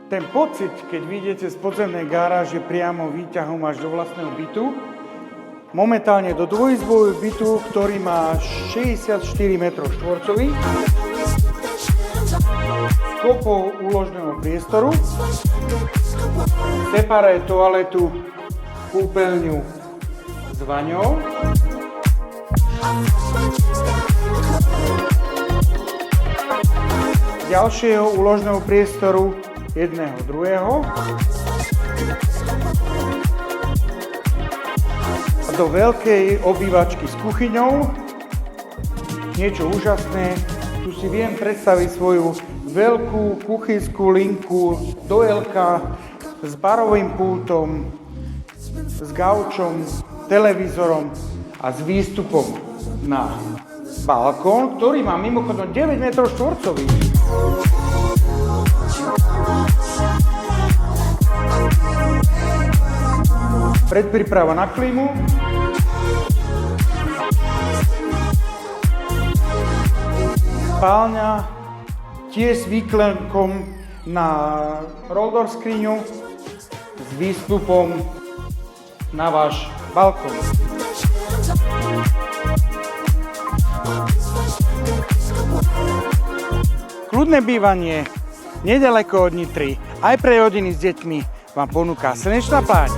Ten pocit, keď vyjdete z podzemnej garáže priamo výťahom až do vlastného bytu, momentálne do dvojizbového bytu, ktorý má 64 m štvorcových, s kopou úložného priestoru, separé toaletu, kúpeľňu s vaňou, ďalšieho úložného priestoru, jedného, druhého. A do veľkej obývačky s kuchyňou. Niečo úžasné. Tu si viem predstaviť svoju veľkú kuchynskú linku do L-ka s barovým pultom, s gaučom, televízorom a s výstupom na balkón, ktorý má mimochodom 9 m štvorcových. Predpríprava na klímu. Spálňa tiež s výklenkom na roll-door skriňu s výstupom na váš balkón. Kľudné bývanie nedaleko od Nitry, aj pre rodiny s deťmi vám ponúka Slnečná pláň.